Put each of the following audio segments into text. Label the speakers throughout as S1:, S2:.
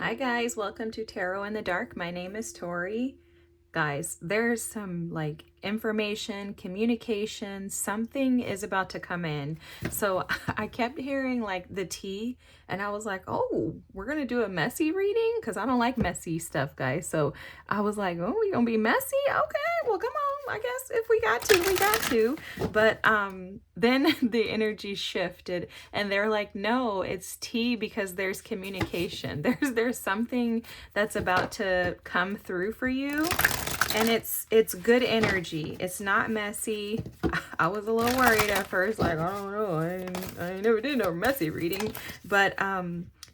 S1: Hi guys, welcome to Tarot in the Dark. My name is Tori. Guys, there's some like information, communication, something is about to come in. So I kept hearing like the T and I was like, oh, we're going to do a messy reading because I don't like messy stuff, guys. So I was like, oh, we going to be messy? Okay, well, come on. I guess if we got to, we got to. But then the energy shifted and they're like, no, it's T because there's communication. There's something that's about to come through for you. And it's good energy. It's not messy. I was a little worried at first, like, I don't know, I never did no messy reading. But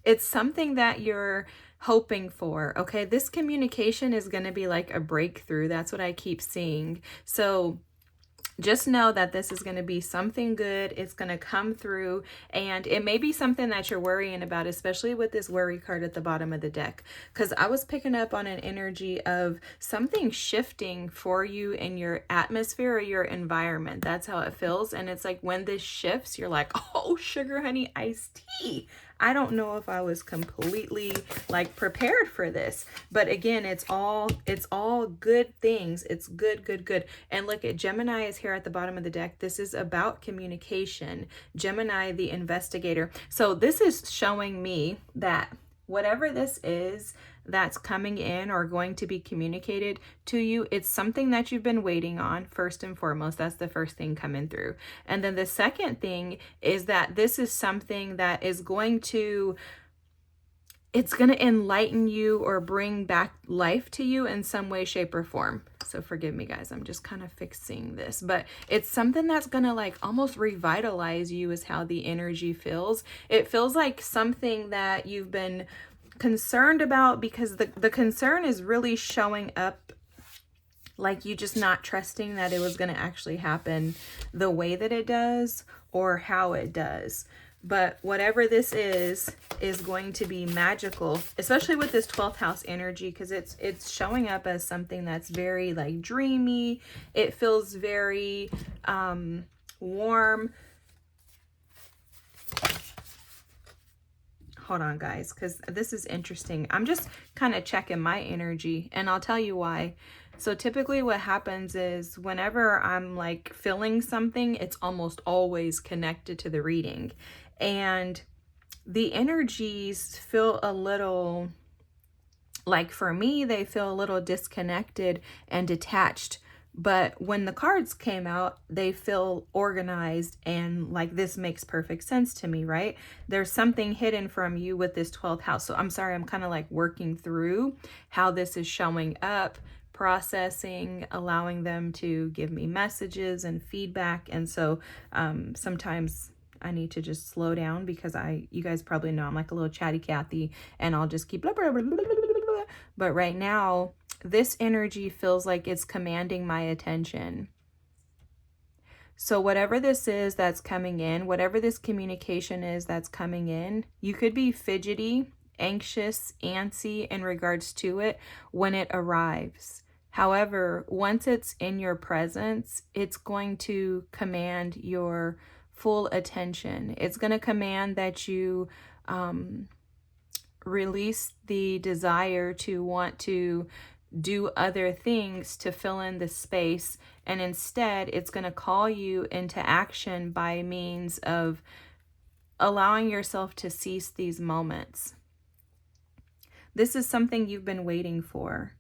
S1: it's something that you're hoping for. Okay, this communication is going to be like a breakthrough. That's what I keep seeing. So just know that this is going to be something good. It's going to come through, and it may be something that you're worrying about, especially with this worry card at the bottom of the deck, because I was picking up on an energy of something shifting for you in your atmosphere or your environment. That's how it feels. And it's like when this shifts, you're like, oh, sugar honey iced tea. I don't know if I was completely like prepared for this, but again, it's all good things. It's good. And look at Gemini is here at the bottom of the deck. This is about communication. Gemini, the investigator. So this is showing me that whatever this is that's coming in or going to be communicated to you, it's something that you've been waiting on, first and foremost. That's the first thing coming through. And then the second thing is that this is something that is going to, it's going to enlighten you or bring back life to you in some way, shape, or form. So forgive me, guys. I'm just kind of fixing this. But it's something that's going to like almost revitalize you is how the energy feels. It feels like something that you've been concerned about, because the concern is really showing up like you just not trusting that it was going to actually happen the way that it does or how it does. But whatever this is going to be magical, especially with this 12th house energy, because it's showing up as something that's very like dreamy. It feels very warm. Hold on, guys, because this is interesting. I'm just kind of checking my energy, and I'll tell you why. So typically what happens is whenever I'm like feeling something, it's almost always connected to the reading. And the energies feel a little, like for me, they feel a little disconnected and detached. But when the cards came out, they feel organized and like this makes perfect sense to me, right? There's something hidden from you with this 12th house. So I'm sorry, I'm kind of like working through how this is showing up, processing, allowing them to give me messages and feedback. And so sometimes I need to just slow down because you guys probably know I'm like a little chatty Cathy and I'll just keep blah, blah, blah, blah, blah, blah, blah. But right now, this energy feels like it's commanding my attention. So whatever this is that's coming in, whatever this communication is that's coming in, you could be fidgety, anxious, antsy in regards to it when it arrives. However, once it's in your presence, it's going to command your full attention. It's going to command that you release the desire to want to do other things to fill in the space, and instead it's going to call you into action by means of allowing yourself to seize these moments. This is something you've been waiting for.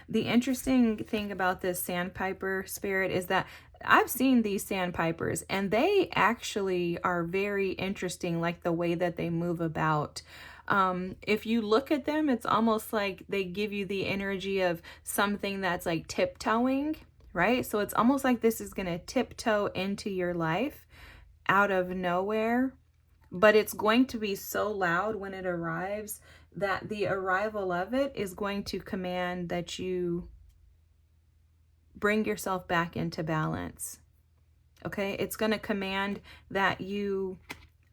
S1: The interesting thing about this sandpiper spirit is that I've seen these sandpipers and they actually are very interesting, like the way that they move about. If you look at them, it's almost like they give you the energy of something that's like tiptoeing, right? So it's almost like this is going to tiptoe into your life out of nowhere, but it's going to be so loud when it arrives that the arrival of it is going to command that you bring yourself back into balance. Okay? It's going to command that you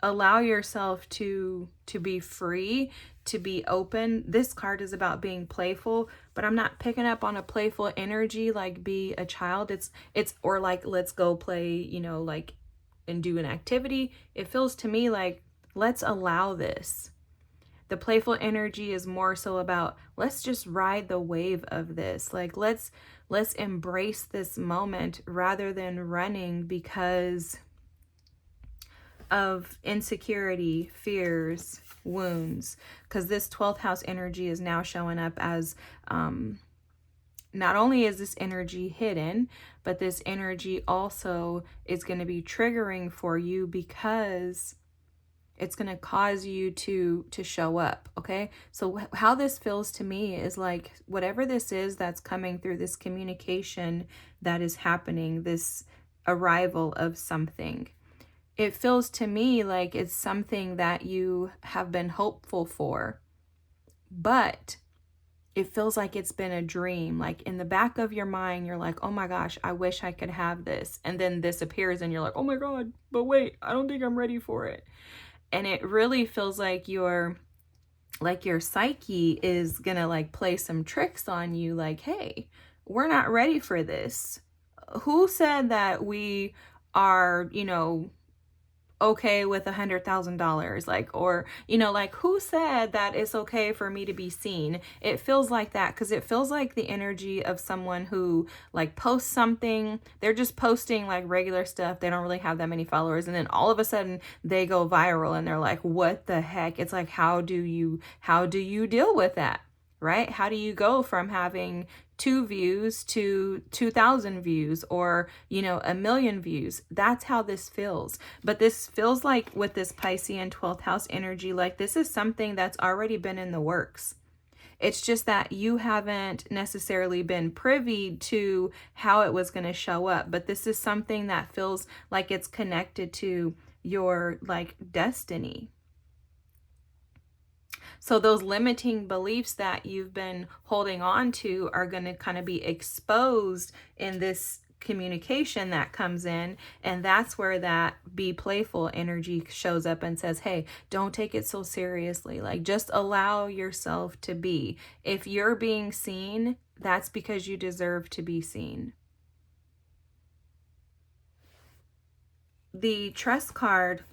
S1: allow yourself to be free, to be open. This card is about being playful, but I'm not picking up on a playful energy like be a child. It's or like let's go play, you know, like and do an activity. It feels to me like let's allow this. The playful energy is more so about, let's just ride the wave of this. Like, let's embrace this moment rather than running because of insecurity, fears, wounds. Because this 12th house energy is now showing up as, not only is this energy hidden, but this energy also is going to be triggering for you because it's going to cause you to show up. Okay, so how this feels to me is like, whatever this is that's coming through, this communication that is happening, this arrival of something, it feels to me like it's something that you have been hopeful for, but it feels like it's been a dream. Like in the back of your mind, you're like, oh my gosh, I wish I could have this. And then this appears and you're like, oh my God, but wait, I don't think I'm ready for it. And it really feels like your psyche is gonna like play some tricks on you. Like, hey, we're not ready for this. Who said that we are, okay with $100,000? Like, or, like, who said that it's okay for me to be seen? It feels like that because it feels like the energy of someone who like posts something. They're just posting like regular stuff. They don't really have that many followers. And then all of a sudden they go viral and they're like, what the heck? It's like, how do you deal with that? Right? How do you go from having 2 views to 2,000 views or, 1,000,000 views? That's how this feels. But this feels like with this Piscean 12th house energy, like this is something that's already been in the works. It's just that you haven't necessarily been privy to how it was going to show up. But this is something that feels like it's connected to your like destiny. So those limiting beliefs that you've been holding on to are going to kind of be exposed in this communication that comes in. And that's where that be playful energy shows up and says, hey, don't take it so seriously. Like, just allow yourself to be. If you're being seen, that's because you deserve to be seen. The trust card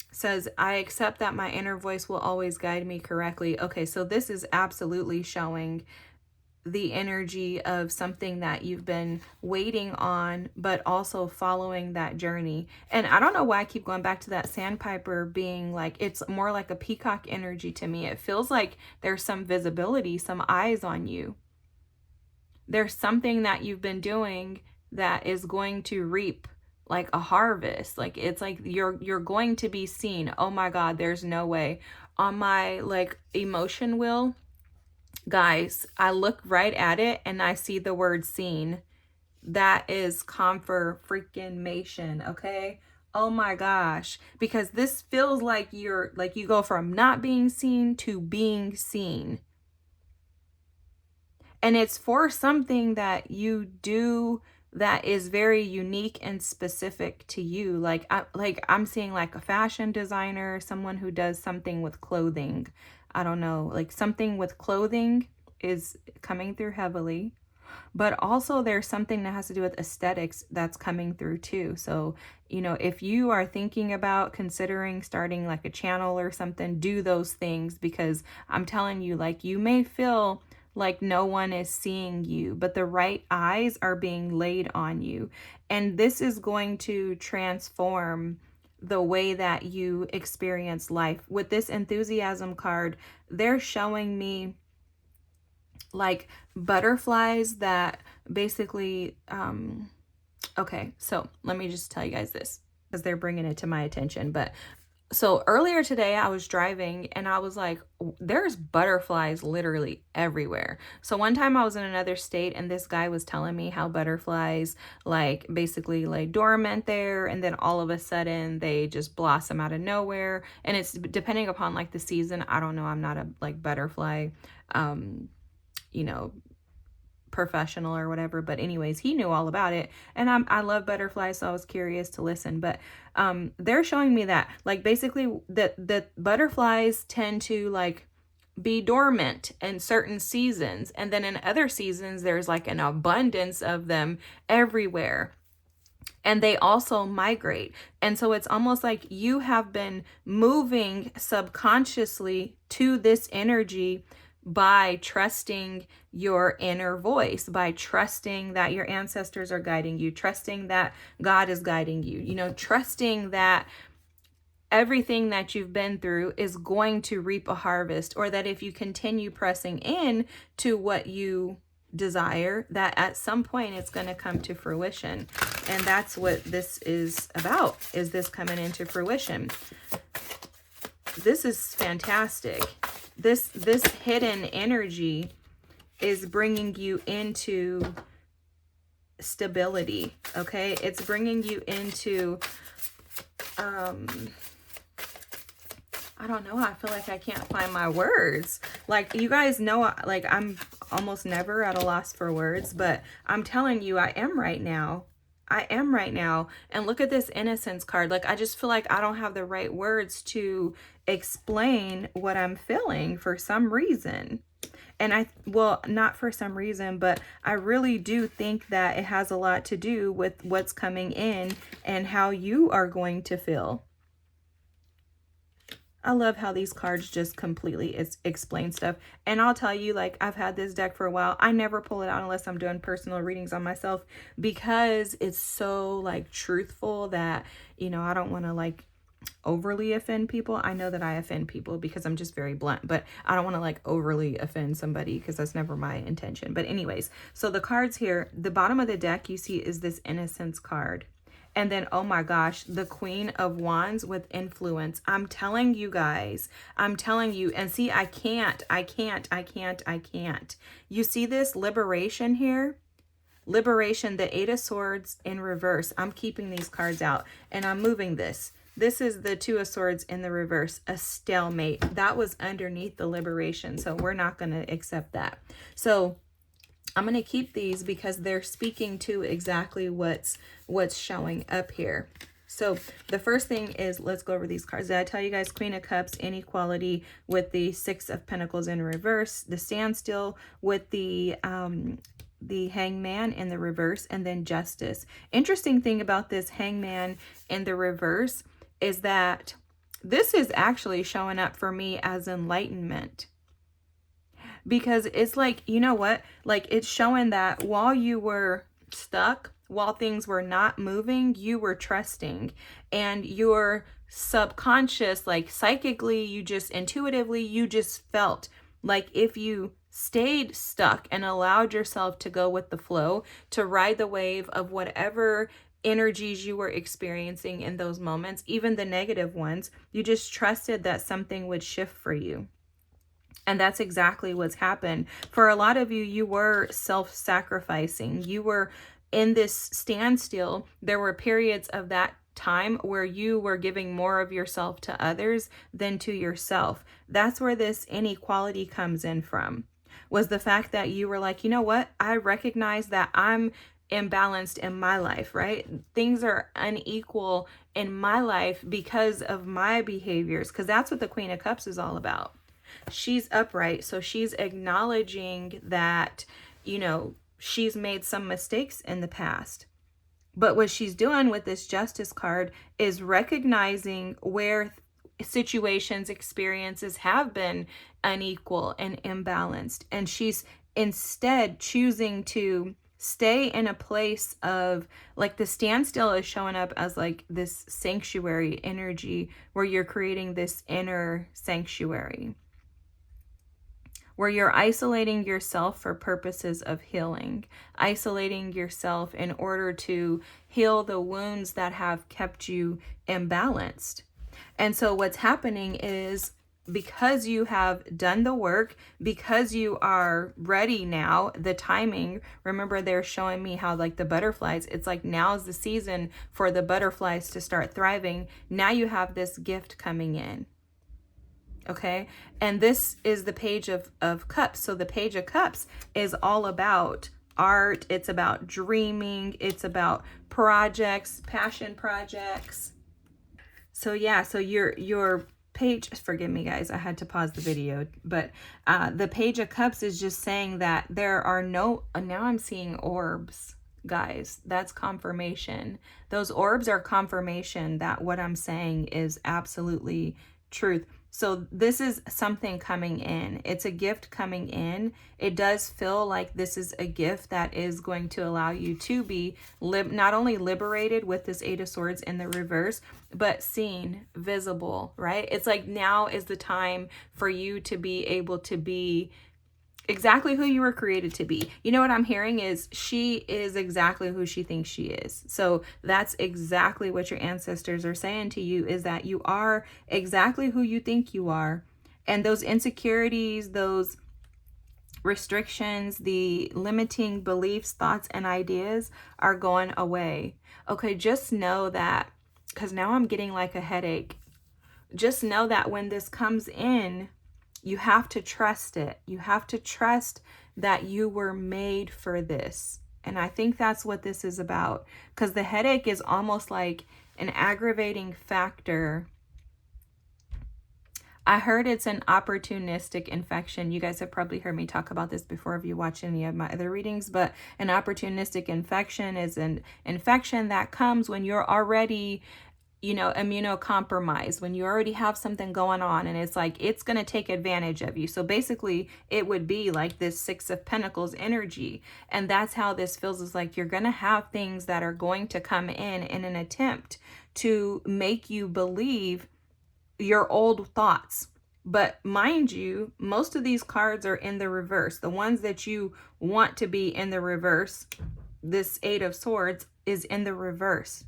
S1: says, I accept that my inner voice will always guide me correctly. Okay, so this is absolutely showing the energy of something that you've been waiting on, but also following that journey. And I don't know why I keep going back to that sandpiper being like, it's more like a peacock energy to me. It feels like there's some visibility, some eyes on you. There's something that you've been doing that is going to reap like a harvest. Like, it's like you're going to be seen. Oh my God, there's no way. On my like emotion wheel, guys, I look right at it and I see the word seen. That is confirmation, okay? Oh my gosh, because this feels like you go from not being seen to being seen. And it's for something that you do that is very unique and specific to you. Like I'm seeing like a fashion designer, someone who does something with clothing. I don't know, like something with clothing is coming through heavily. But also there's something that has to do with aesthetics that's coming through too. So, if you are thinking about considering starting like a channel or something, do those things, because I'm telling you, like, you may feel like no one is seeing you, but the right eyes are being laid on you. And this is going to transform the way that you experience life. With this enthusiasm card, they're showing me like butterflies that basically, okay, so let me just tell you guys this because they're bringing it to my attention. But so earlier today I was driving and I was like, there's butterflies literally everywhere. So one time I was in another state and this guy was telling me how butterflies like basically lay dormant there and then all of a sudden they just blossom out of nowhere. And it's depending upon like the season. I don't know. I'm not a like butterfly, professional or whatever, but anyways, he knew all about it. And I love butterflies, so I was curious to listen. But they're showing me that like basically that butterflies tend to like be dormant in certain seasons, and then in other seasons there's like an abundance of them everywhere. and they also migrate. And so it's almost like you have been moving subconsciously to this energy by trusting your inner voice, by trusting that your ancestors are guiding you, trusting that God is guiding you, you know, trusting that everything that you've been through is going to reap a harvest, or that if you continue pressing in to what you desire, that at some point it's going to come to fruition. And that's what this is about, is this coming into fruition. This is fantastic. This hidden energy is bringing you into stability, okay? It's bringing you into I don't know. I feel like I can't find my words. Like, you guys know, like, I'm almost never at a loss for words, but I'm telling you, I am right now. I am right now. And look at this innocence card. Like, I just feel like I don't have the right words to explain what I'm feeling for some reason. And well, not for some reason, but I really do think that it has a lot to do with what's coming in and how you are going to feel. I love how these cards just completely explain stuff. And I'll tell you, like, I've had this deck for a while. I never pull it out unless I'm doing personal readings on myself, because it's so, like, truthful that, you know, I don't want to, like, overly offend people. I know that I offend people because I'm just very blunt, but I don't want to, like, overly offend somebody because that's never my intention. But anyways, so the cards here, the bottom of the deck you see is this innocence card. And then, oh my gosh, the Queen of Wands with influence. I'm telling you guys, I'm telling you. And see, I can't. You see this liberation here? Liberation, the Eight of Swords in reverse. I'm keeping these cards out and I'm moving this. This is the Two of Swords in the reverse, a stalemate. That was underneath the liberation. So we're not going to accept that. So I'm going to keep these because they're speaking to exactly what's showing up here. So the first thing is, let's go over these cards. Did I tell you guys Queen of Cups, inequality with the Six of Pentacles in reverse, the standstill with the Hangman in the reverse, and then Justice. Interesting thing about this Hangman in the reverse is that this is actually showing up for me as enlightenment. Because it's like, you know what? Like, it's showing that while you were stuck, while things were not moving, you were trusting. And your subconscious, like psychically, you just intuitively, you just felt like if you stayed stuck and allowed yourself to go with the flow, to ride the wave of whatever energies you were experiencing in those moments, even the negative ones, you just trusted that something would shift for you. And that's exactly what's happened. For a lot of you, you were self-sacrificing. You were in this standstill. There were periods of that time where you were giving more of yourself to others than to yourself. That's where this inequality comes in from, was the fact that you were like, you know what? I recognize that I'm imbalanced in my life, right? Things are unequal in my life because of my behaviors, because that's what the Queen of Cups is all about. She's upright, so she's acknowledging that, you know, she's made some mistakes in the past. But what she's doing with this Justice card is recognizing where situations, experiences have been unequal and imbalanced. And she's instead choosing to stay in a place of, like, the standstill is showing up as like this sanctuary energy where you're creating this inner sanctuary, where you're isolating yourself for purposes of healing, isolating yourself in order to heal the wounds that have kept you imbalanced. And so what's happening is, because you have done the work, because you are ready now, the timing, remember they're showing me how, like, the butterflies, it's like now's the season for the butterflies to start thriving. Now you have this gift coming in. Okay, and this is the Page of Cups. So the Page of Cups is all about art. It's about dreaming. It's about projects, passion projects. So yeah, so your page, forgive me guys, I had to pause the video, but the Page of Cups is just saying that there are no, now I'm seeing orbs. guys. That's confirmation. Those orbs are confirmation that what I'm saying is absolutely truth. So this is something coming in. It's a gift coming in. It does feel like this is a gift that is going to allow you to be not only liberated with this Eight of Swords in the reverse, but seen, visible, right? It's like now is the time for you to be able to be exactly who you were created to be. You know what I'm hearing is she is exactly who she thinks she is. So that's exactly what your ancestors are saying to you, is that you are exactly who you think you are. And those insecurities, those restrictions, the limiting beliefs, thoughts, and ideas are going away. Okay, just know that, because now I'm getting like a headache. Just know that when this comes in, you have to trust it. You have to trust that you were made for this. And I think that's what this is about, because the headache is almost like an aggravating factor. I heard it's an opportunistic infection. You guys have probably heard me talk about this before if you watch any of my other readings, but an opportunistic infection is an infection that comes when you're already, you know, immunocompromised, when you already have something going on, and it's like it's going to take advantage of you. So basically it would be like this Six of Pentacles energy, and that's how this feels. Is like you're going to have things that are going to come in an attempt to make you believe your old thoughts. But mind you, most of these cards are in the reverse. The ones that you want to be in the reverse, this Eight of Swords is in the reverse.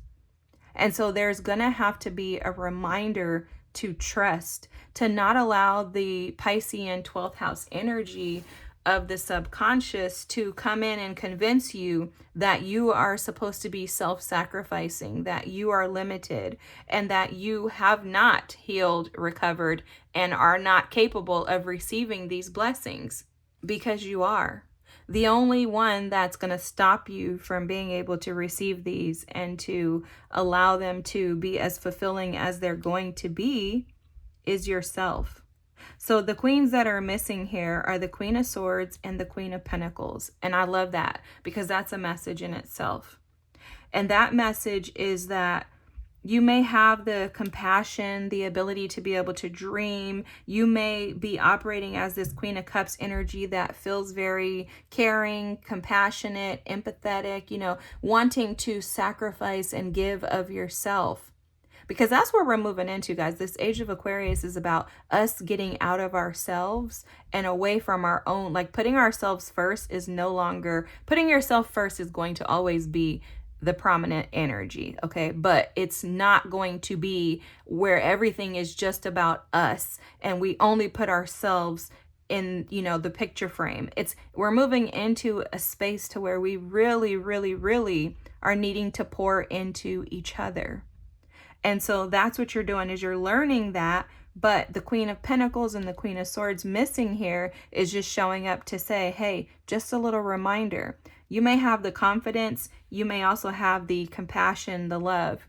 S1: And so there's going to have to be a reminder to trust, to not allow the Piscean 12th house energy of the subconscious to come in and convince you that you are supposed to be self-sacrificing, that you are limited, and that you have not healed, recovered, and are not capable of receiving these blessings, because you are. The only one that's going to stop you from being able to receive these and to allow them to be as fulfilling as they're going to be is yourself. So the queens that are missing here are the Queen of Swords and the Queen of Pentacles. And I love that, because that's a message in itself. And that message is that you may have the compassion, the ability to be able to dream. You may be operating as this Queen of Cups energy that feels very caring, compassionate, empathetic, you know, wanting to sacrifice and give of yourself. Because that's where we're moving into, guys. This Age of Aquarius is about us getting out of ourselves and away from our own, like putting ourselves first is no longer, putting yourself first is going to always be the prominent energy, okay? But it's not going to be where everything is just about us and we only put ourselves in, you know, the picture frame. We're moving into a space to where we really, really, really are needing to pour into each other. And so that's what you're doing, is you're learning that. But the Queen of Pentacles and the Queen of Swords missing here is just showing up to say, hey, just a little reminder. You may have the confidence. You may also have the compassion, the love.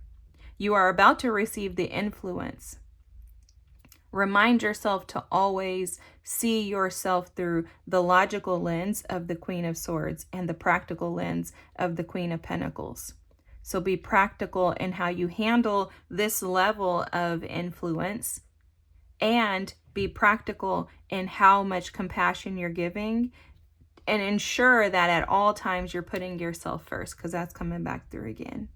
S1: You are about to receive the influence. Remind yourself to always see yourself through the logical lens of the Queen of Swords and the practical lens of the Queen of Pentacles. So be practical in how you handle this level of influence, and be practical in how much compassion you're giving, and ensure that at all times you're putting yourself first, because that's coming back through again.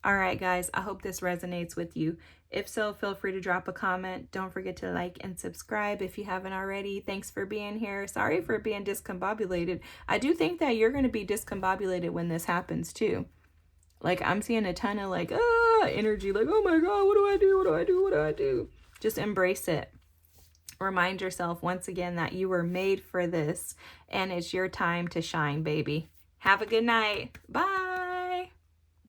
S1: All right, guys, I hope this resonates with you. If so, feel free to drop a comment. Don't forget to like and subscribe if you haven't already. Thanks for being here. Sorry for being discombobulated. I do think that you're going to be discombobulated when this happens too. Like, I'm seeing a ton of like, energy, like, oh my God, what do I do? What do I do? What do I do? Just embrace it. Remind yourself once again that you were made for this, and it's your time to shine, baby. Have a good night. Bye.